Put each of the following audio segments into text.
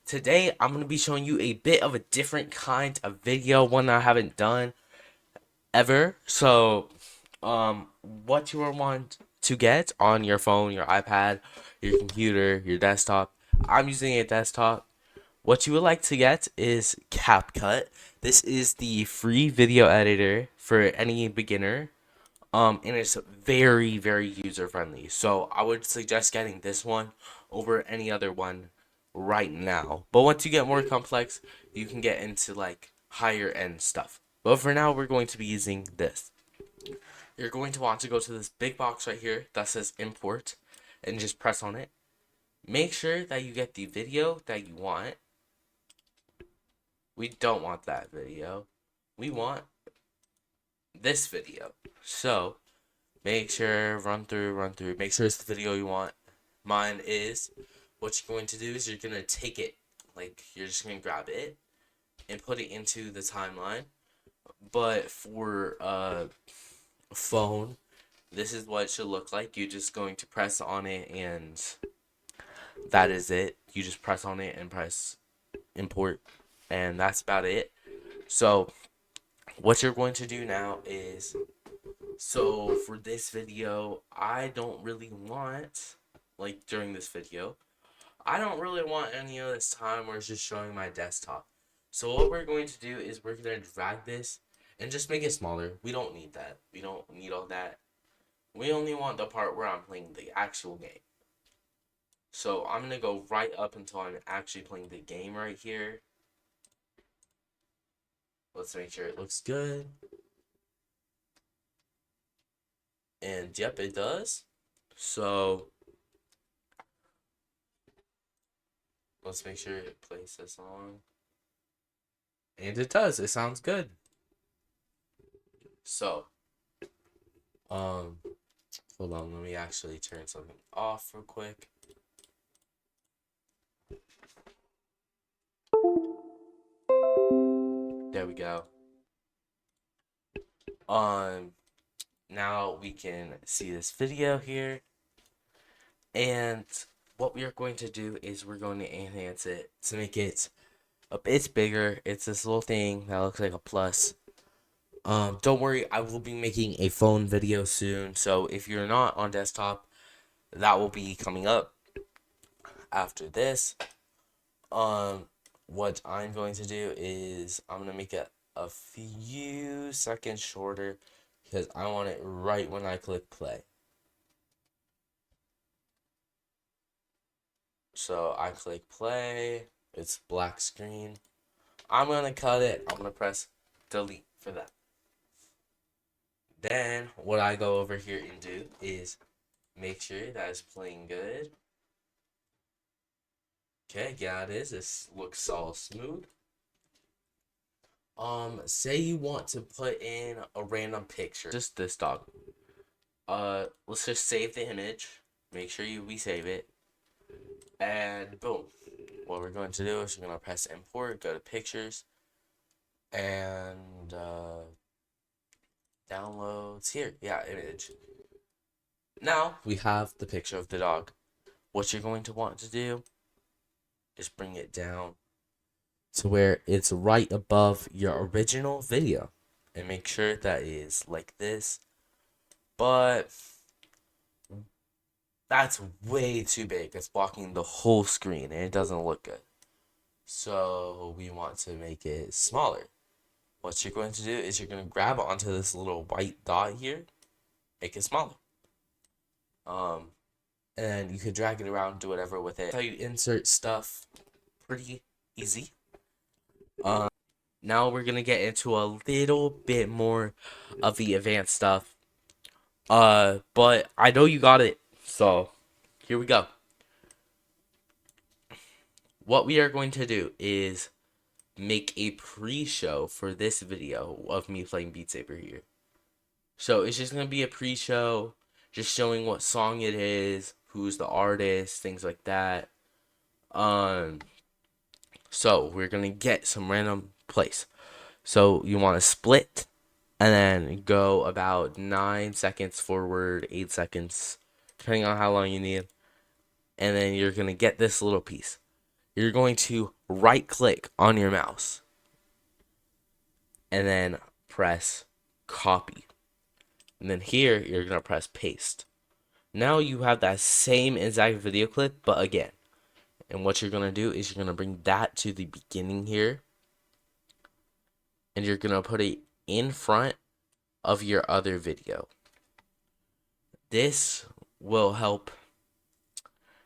Today I'm going to be showing you a bit of a different kind of video, one I haven't done ever. What you want to get on your phone, your iPad, your computer, your desktop. I'm using a desktop. What you would like to get is CapCut. This is the free video editor for any beginner. And it's very, very user friendly. So I would suggest getting this one over any other one right now. But once you get more complex, you can get into like higher end stuff. But for now, we're going to be using this. You're going to want to go to this big box right here that says import and just press on it. Make sure that you get the video that you want. We don't want that video. We want this video. So make sure, run through. Make sure it's the video you want. Mine is, what you're going to do is you're going to take it, like you're just going to grab it and put it into the timeline. But for a phone, this is what it should look like. You're just going to press on it and that is it. You just press on it and press import and that's about it. So what you're going to do now is, so for this video, I don't really want, like during this video, I don't really want any of this time where it's just showing my desktop. So what we're going to do is we're going to drag this and just make it smaller. We don't need that. We don't need all that. We only want the part where I'm playing the actual game. So I'm going to go right up until I'm actually playing the game right here. Let's make sure it looks good. And yep, it does. So let's make sure it plays this song. And it does. It sounds good. So, hold on. Let me actually turn something off real quick. There we go. Now we can see this video here. And what we are going to do is we're going to enhance it to make it a bit bigger. It's this little thing that looks like a plus. Don't worry, I will be making a phone video soon. So if you're not on desktop, that will be coming up after this. What I'm going to do is I'm going to make it a few seconds shorter because I want it right when I click play. So I click play, it's black screen. I'm going to cut it. I'm going to press delete for that. Then what I go over here and do is make sure that it's playing good. Okay, yeah, it is. This looks all smooth. Say you want to put in a random picture, just this dog. Let's just save the image. Make sure you resave it, and boom. What we're going to do is we're going to press import, go to pictures, and downloads here. Yeah, image. Now we have the picture of the dog. What you're going to want to do is bring it down to where it's right above your original video and make sure that is like this. But that's way too big. It's blocking the whole screen and it doesn't look good. So we want to make it smaller. What you're going to do is you're going to grab onto this little white dot here, make it smaller. And you could drag it around, do whatever with it. That's how you insert stuff. Pretty easy. Now we're gonna get into a little bit more of the advanced stuff. But I know you got it, so here we go. What we are going to do is make a pre-show for this video of me playing Beat Saber here. So it's just gonna be a pre-show, just showing what song it is, who's the artist, things like that. So we're gonna get some random place. So you want to split and then go about 9 seconds forward, 8 seconds, depending on how long you need. And then you're gonna get this little piece. you're going to right click on your mouse and then press copy. And then here, you're going to press paste. Now you have that same exact video clip, but again. And what you're going to do is you're going to bring that to the beginning here. And you're going to put it in front of your other video. This will help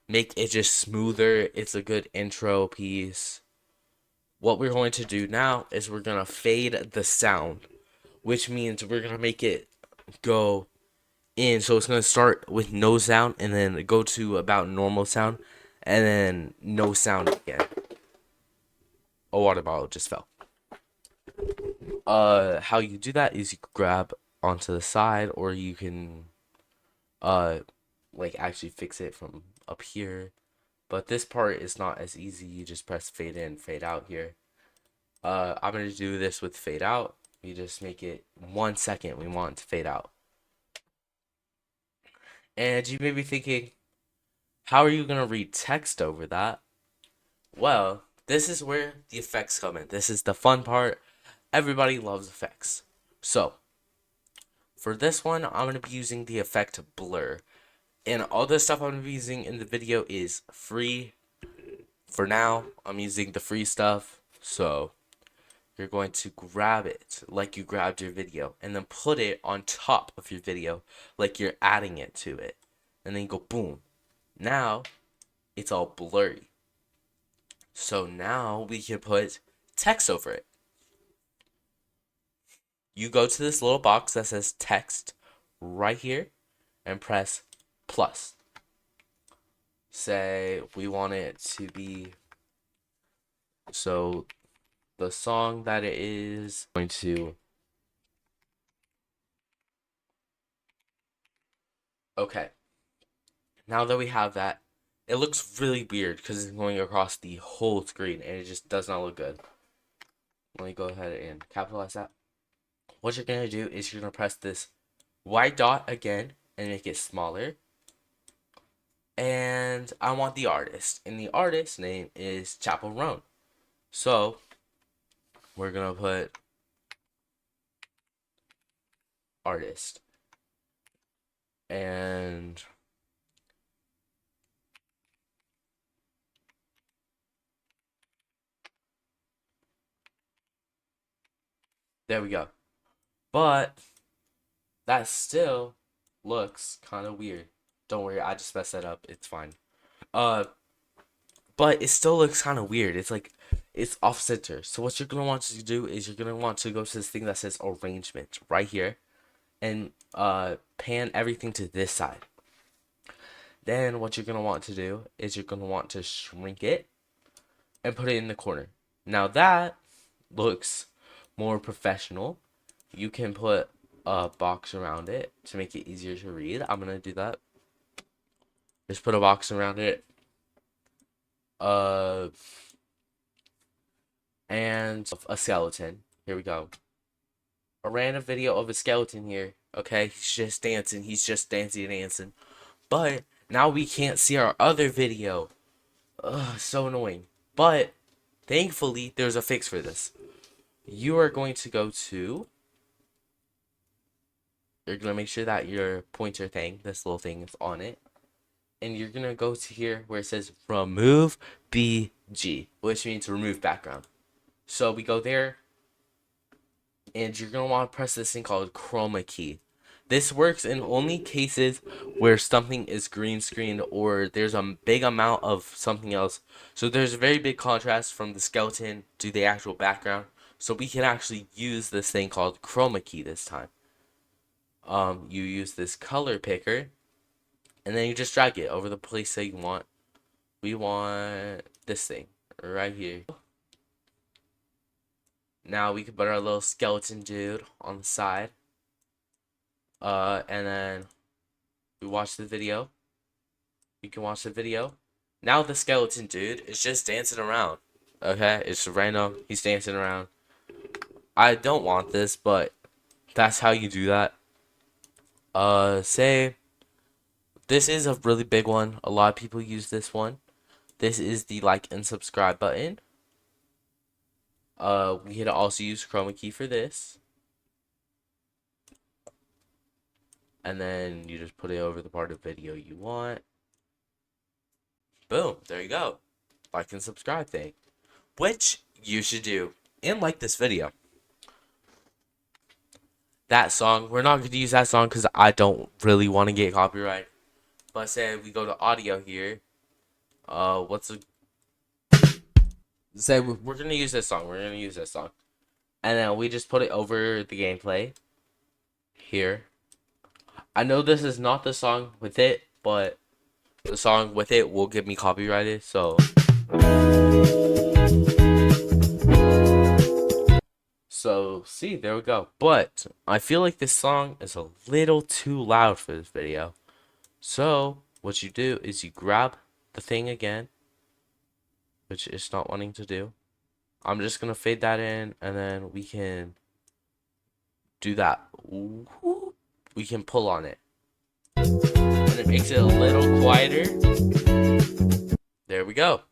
make it just smoother. It's a good intro piece. What we're going to do now is we're going to fade the sound, which means we're going to make it go in. So it's going to start with no sound and then go to about normal sound and then no sound again. A water bottle just fell. How you do that is you grab onto the side, or you can like actually fix it from up here. But this part is not as easy. You just press fade in, fade out here. I'm gonna do this with fade out. We just make it 1 second. We want it to fade out. And you may be thinking, how are you gonna read text over that? Well, this is where the effects come in. This is the fun part. Everybody loves effects. So, for this one, I'm going to be using the effect blur. And all the stuff I'm going to be using in the video is free. For now, I'm using the free stuff. So, you're going to grab it like you grabbed your video. And then put it on top of your video like you're adding it to it. And then you go boom. Now, it's all blurry. So now we can put text over it. You go to this little box that says text right here and press plus. Say we want it to be, so the song that it is going to, okay. Now that we have that, it looks really weird because it's going across the whole screen and it just does not look good. Let me go ahead and capitalize that. What you're going to do is you're going to press this white dot again and make it smaller. And I want the artist. And the artist's name is Chapel Roan. So, we're going to put artist. And there we go. But that still looks kind of weird. Don't worry, I just messed that up. It's fine. But it still looks kind of weird. It's like it's off center. So what you're gonna want to do is you're gonna want to go to this thing that says arrangement right here, and pan everything to this side. Then what you're gonna want to do is you're gonna want to shrink it and put it in the corner. Now that looks more professional. You can put a box around it to make it easier to read. I'm gonna do that. Just put a box around it. And a skeleton. Here we go. A random video of a skeleton here. Okay, he's just dancing. He's just dancing. But now we can't see our other video. Ugh, so annoying. But thankfully, there's a fix for this. You are going to go to, you're going to make sure that your pointer thing, this little thing, is on it. And you're going to go to here where it says remove BG, which means remove background. So we go there, and you're going to want to press this thing called chroma key. This works in only cases where something is green screened or there's a big amount of something else. So there's a very big contrast from the skeleton to the actual background. So we can actually use this thing called chroma key this time. You use this color picker, and then you just drag it over the place that you want. We want this thing right here. Now we can put our little skeleton dude on the side. And then we watch the video. You can watch the video. Now the skeleton dude is just dancing around. Okay, it's random. He's dancing around. I don't want this, but that's how you do that. Say this is a really big one. A lot of people use this one. this is the like and subscribe button. We can also use chroma key for this. And then you just put it over the part of video you want. Boom, there you go. Like and subscribe thing. Which you should do. And like this video. That song, we're not going to use that song because I don't really want to get copyright. But say we go to audio here. Say we're going to use this song. We're going to use this song. And then we just put it over the gameplay. Here. I know this is not the song with it, but the song with it will get me copyrighted, so see, there we go. But I feel like this song is a little too loud for this video. So what you do is you grab the thing again, which it's not wanting to do. I'm just gonna fade that in, and then we can do that. We can pull on it, and it makes it a little quieter. There we go.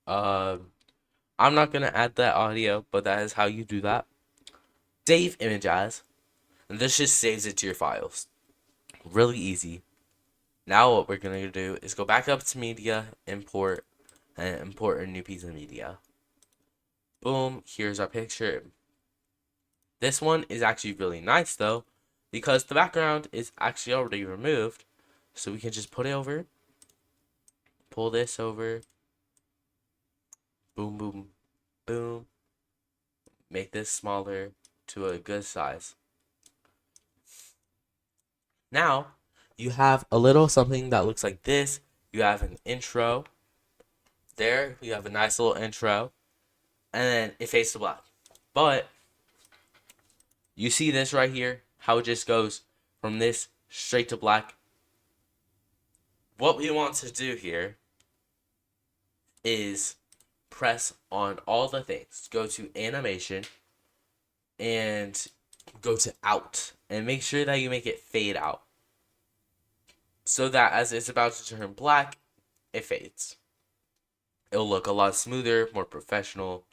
I'm not gonna add that audio, but that is how you do that. Save image as, and this just saves it to your files. Really easy. Now what we're gonna do is go back up to media, import, and import a new piece of media. Boom, here's our picture. This one is actually really nice though, because the background is actually already removed. So we can just put it over, pull this over, boom, boom, boom. Make this smaller to a good size. Now, you have a little something that looks like this. You have an intro. There, you have a nice little intro. And then it fades to black. But, you see this right here? How it just goes from this straight to black. What we want to do here is press on all the things. Go to animation and go to out. And make sure that you make it fade out. So that as it's about to turn black, it fades. It'll look a lot smoother, more professional.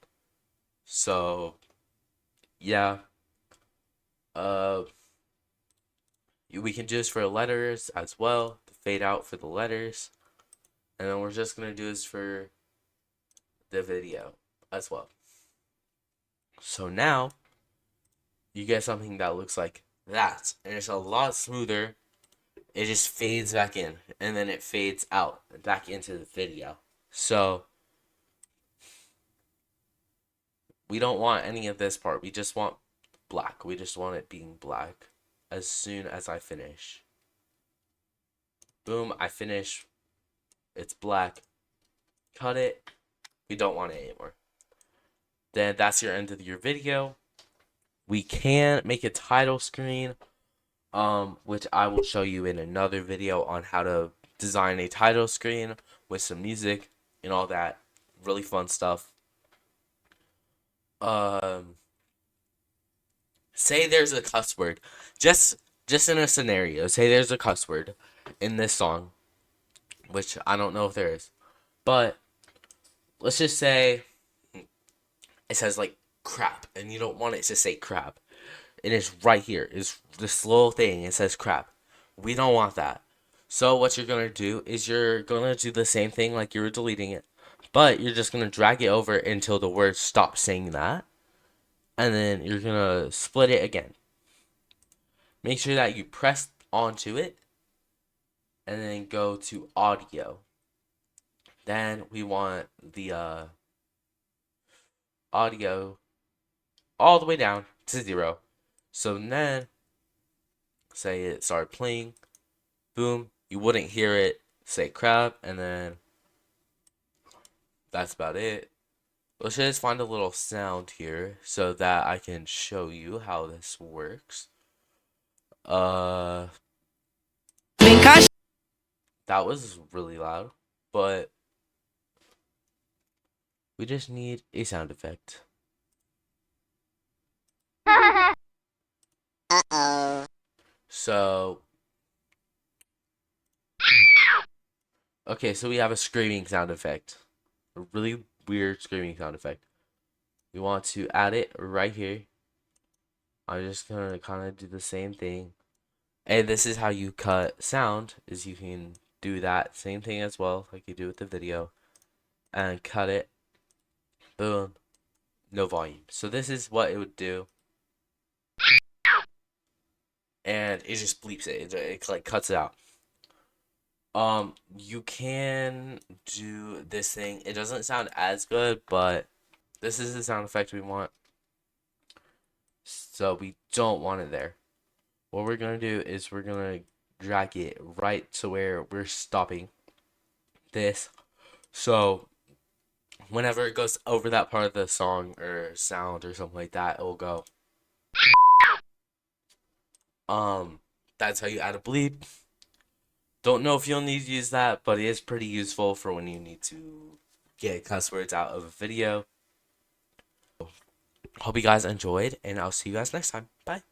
So, yeah. We can do this for letters as well. Fade out for the letters. And then we're just going to do this for the video as well. So now, you get something that looks like that. And it's a lot smoother. It just fades back in. And then it fades out back into the video. So, we don't want any of this part. We just want black. We just want it being black as soon as I finish. Boom, I finish. It's black. Cut it. We don't want it anymore. Then that's your end of your video. We can make a title screen, which I will show you in another video on how to design a title screen with some music and all that really fun stuff. Say there's a cuss word. Just in a scenario, say there's a cuss word in this song, which I don't know if there is. But let's just say it says like crap, and you don't want it to say crap. It is right here. It's this little thing. It says crap. We don't want that. So what you're going to do is you're going to do the same thing like you were deleting it. But you're just going to drag it over until the word stops saying that. And then you're going to split it again. Make sure that you press onto it. And then go to audio. Then we want the audio all the way down to 0. So then, say it started playing. Boom. You wouldn't hear it say crap. And then that's about it. Let's just find a little sound here so that I can show you how this works. That was really loud, but we just need a sound effect. Uh-oh. So Okay, so we have a screaming sound effect. A really weird screaming sound effect. We want to add it right here. I'm just gonna kind of do the same thing. And this is how you cut sound, is you can do that same thing as well, like you do with the video. And cut it. Boom. No volume. So this is what it would do. And it just bleeps it. It like cuts it out. You can do this thing. It doesn't sound as good, but this is the sound effect we want. So we don't want it there. What we're gonna do is we're gonna drag it right to where we're stopping this. So whenever it goes over that part of the song or sound or something like that, it will go. Um, that's how you add a bleep. Don't know if you'll need to use that, but it is pretty useful for when you need to get cuss words out of a video. Hope you guys enjoyed, and I'll see you guys next time. Bye.